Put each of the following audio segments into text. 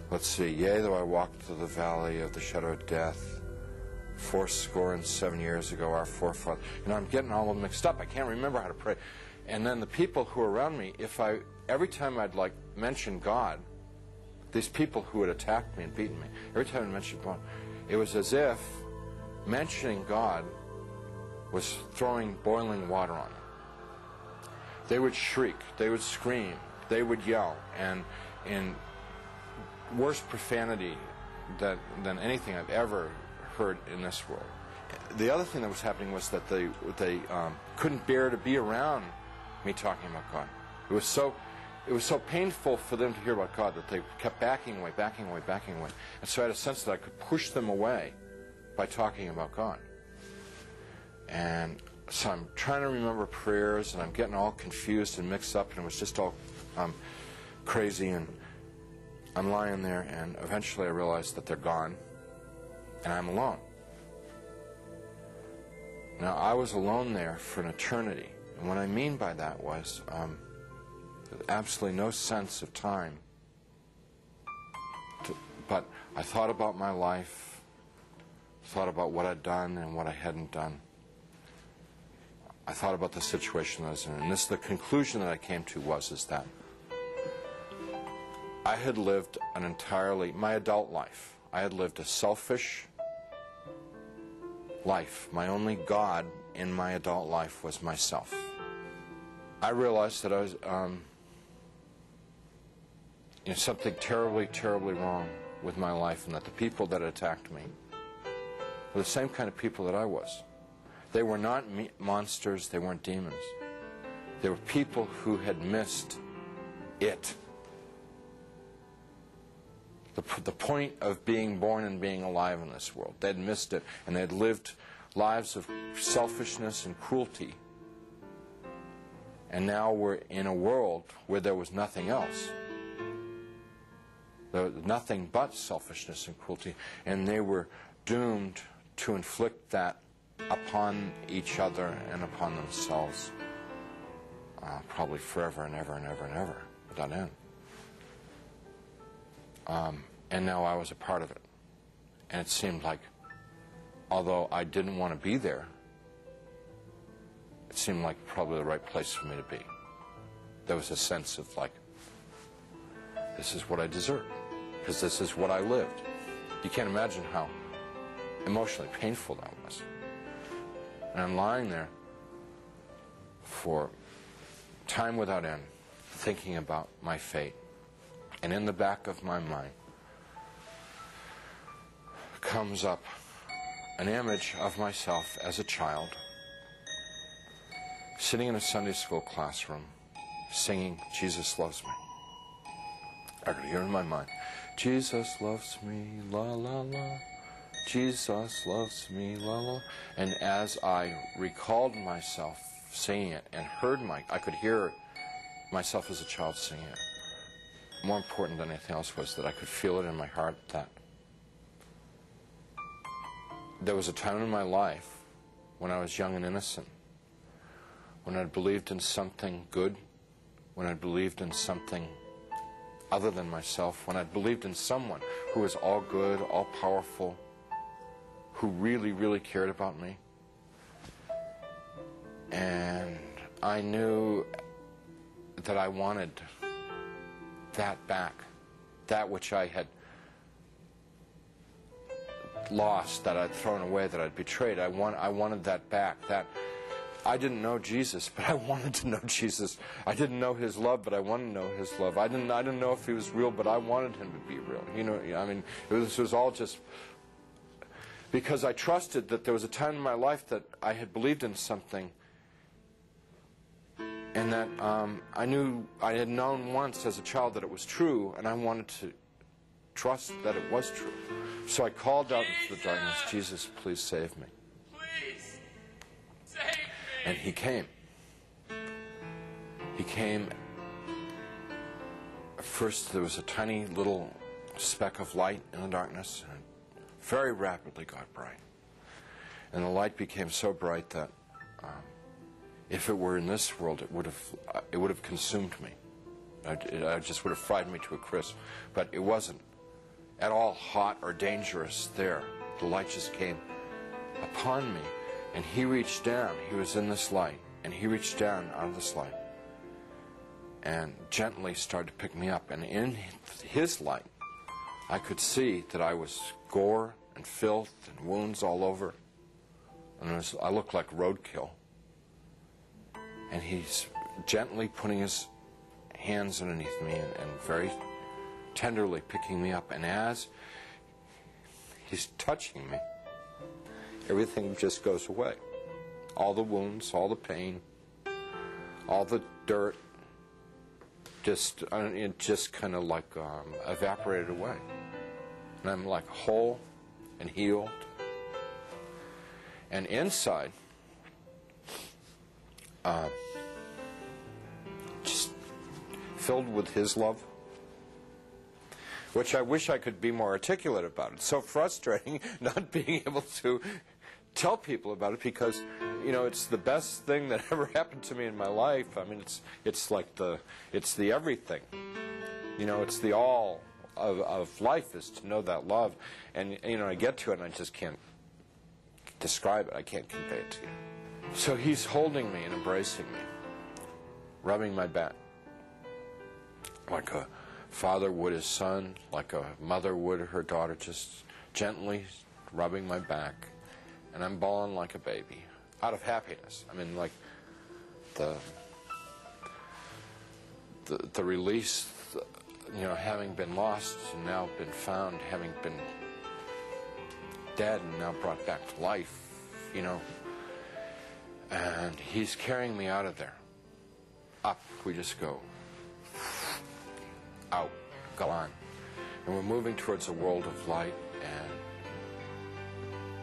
Let's see. Yea, though I walk through the valley of the shadow of death, fourscore and 7 years ago, our forefathers. I'm getting all mixed up. I can't remember how to pray. And then the people who are around me, every time I'd mention God, these people who had attacked me and beaten me, every time I mentioned God, it was as if mentioning God was throwing boiling water on them. They would shriek, they would scream, they would yell, and in worse profanity than anything I've ever heard in this world. The other thing that was happening was that they couldn't bear to be around me talking about God. It was so painful for them to hear about God that they kept backing away. And so I had a sense that I could push them away by talking about God. And so I'm trying to remember prayers, and I'm getting all confused and mixed up, and it was just all crazy, and I'm lying there, and eventually I realized that they're gone, and I'm alone. Now, I was alone there for an eternity, and what I mean by that was absolutely no sense of time. But I thought about my life, thought about what I'd done and what I hadn't done. I thought about the situation I was in, and the conclusion that I came to is that I had lived my adult life. I had lived a selfish life. My only God in my adult life was myself. I realized that I was something terribly, terribly wrong with my life, and that the people that attacked me were the same kind of people that I was. They were not monsters, they weren't demons. They were people who had missed it. The point of being born and being alive in this world. They'd missed it, and they'd lived lives of selfishness and cruelty. And now we're in a world where there was nothing else. There was nothing but selfishness and cruelty, and they were doomed to inflict that upon each other and upon themselves, probably forever and ever and ever and ever, without end. And now I was a part of it. And it seemed like, although I didn't want to be there, it seemed like probably the right place for me to be. There was a sense of this is what I deserve, because this is what I lived. You can't imagine how emotionally painful that was. And I'm lying there for time without end, thinking about my fate. And in the back of my mind comes up an image of myself as a child, sitting in a Sunday school classroom, singing "Jesus Loves Me." I could hear in my mind, "Jesus loves me, la la la. Jesus loves me, la la." And as I recalled myself singing it and I could hear myself as a child singing it. More important than anything else was that I could feel it in my heart that there was a time in my life when I was young and innocent, when I believed in something good, when I believed in something other than myself, when I believed in someone who was all good, all powerful, who really, really cared about me. And I knew that I wanted that back, that which I had lost, that I'd thrown away, that I'd betrayed. I wanted that back. That I didn't know Jesus, but I wanted to know Jesus. I didn't know His love, but I wanted to know His love. I didn't know if He was real, but I wanted Him to be real. This was all just because I trusted that there was a time in my life that I had believed in something, and that I knew I had known once as a child that it was true, and I wanted to trust that it was true. So I called out into the darkness, "Jesus, please save me." Please save me. And He came. He came. First there was a tiny little speck of light in the darkness, and very rapidly got bright. And the light became so bright that if it were in this world, it would have consumed me. I just would have fried me to a crisp. But it wasn't at all hot or dangerous there. The light just came upon me, and he reached down. He was in this light, and he reached down out of this light and gently started to pick me up. And in his light, I could see that I was gore and filth and wounds all over. And I looked like roadkill. And he's gently putting his hands underneath me and very tenderly picking me up. And as he's touching me, everything just goes away. All the wounds, all the pain, all the dirt, it just kind of like evaporated away. And I'm like whole and healed. And inside, just filled with his love, which I wish I could be more articulate about. It's so frustrating not being able to tell people about it, because, you know, it's the best thing that ever happened to me in my life. I mean, it's like it's the everything. You know, it's the all of life is to know that love. And, you know, I get to it and I just can't describe it. I can't convey it to you. So he's holding me and embracing me, rubbing my back like a father would his son, like a mother would her daughter, just gently rubbing my back. And I'm bawling like a baby, out of happiness. I mean, like the release, you know, having been lost and now been found, having been dead and now brought back to life, you know. And he's carrying me out of there. Up we just go. Out, gone. And we're moving towards a world of light,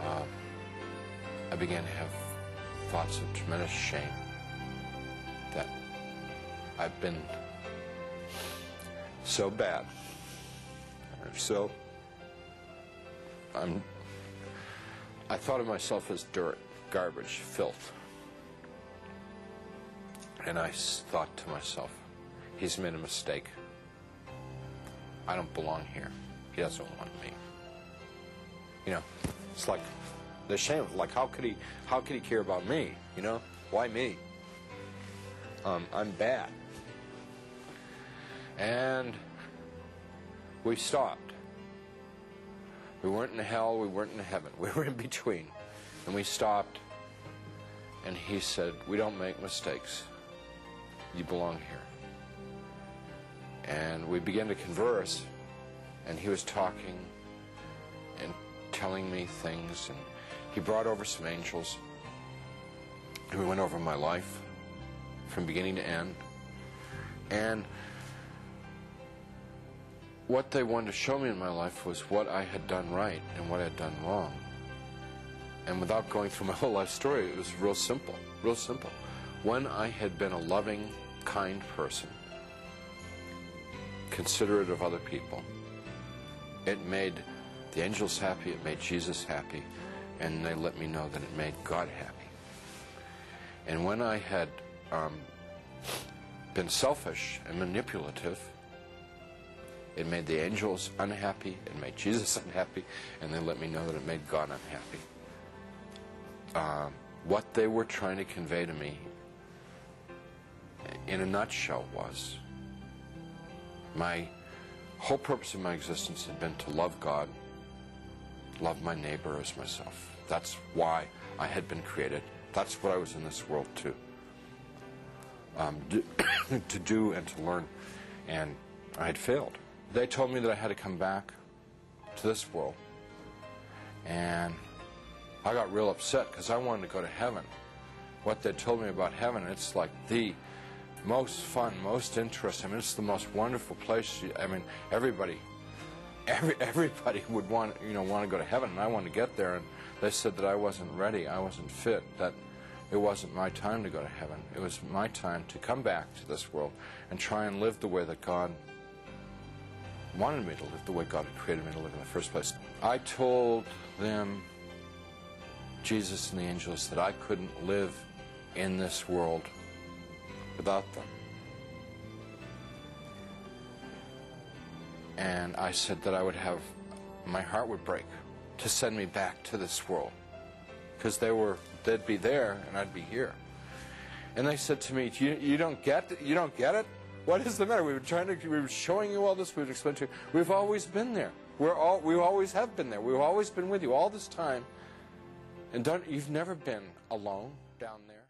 and I began to have thoughts of tremendous shame that I've been so bad, so I thought of myself as dirt, garbage, filth. And I thought to myself, he's made a mistake. I don't belong here. He doesn't want me. You know, it's like the shame. Like, how could he care about me? You know, why me? I'm bad. And we stopped. We weren't in hell. We weren't in heaven. We were in between. And we stopped. And he said, "We don't make mistakes. You belong here." And we began to converse, and he was talking and telling me things, and he brought over some angels, and we went over my life from beginning to end. And what they wanted to show me in my life was what I had done right and what I had done wrong. And without going through my whole life story, it was real simple, real simple. When I had been a loving, kind person, considerate of other people, it made the angels happy, it made Jesus happy, and they let me know that it made God happy. And when I had been selfish and manipulative, it made the angels unhappy, it made Jesus unhappy, and they let me know that it made God unhappy. What they were trying to convey to me, in a nutshell, was my whole purpose of my existence had been to love God, love my neighbor as myself. That's why I had been created. That's what I was in this world to do and to learn. And I had failed. They told me that I had to come back to this world. And I got real upset because I wanted to go to heaven. What they told me about heaven, it's like the most fun, most interesting. I mean, it's the most wonderful place. I mean, everybody would want to go to heaven, and I wanted to get there. And they said that I wasn't ready, I wasn't fit, that it wasn't my time to go to heaven. It was my time to come back to this world and try and live the way that God wanted me to live, the way God had created me to live in the first place. I told them, Jesus and the angels, that I couldn't live in this world without them. And I said that I would have, my heart would break to send me back to this world, because they'd be there and I'd be here. And they said to me, you don't get it? You don't get it? What is the matter? We were showing you all this. We've explained to you. We've always been there. We always have been there. We've always been with you all this time. And you've never been alone down there.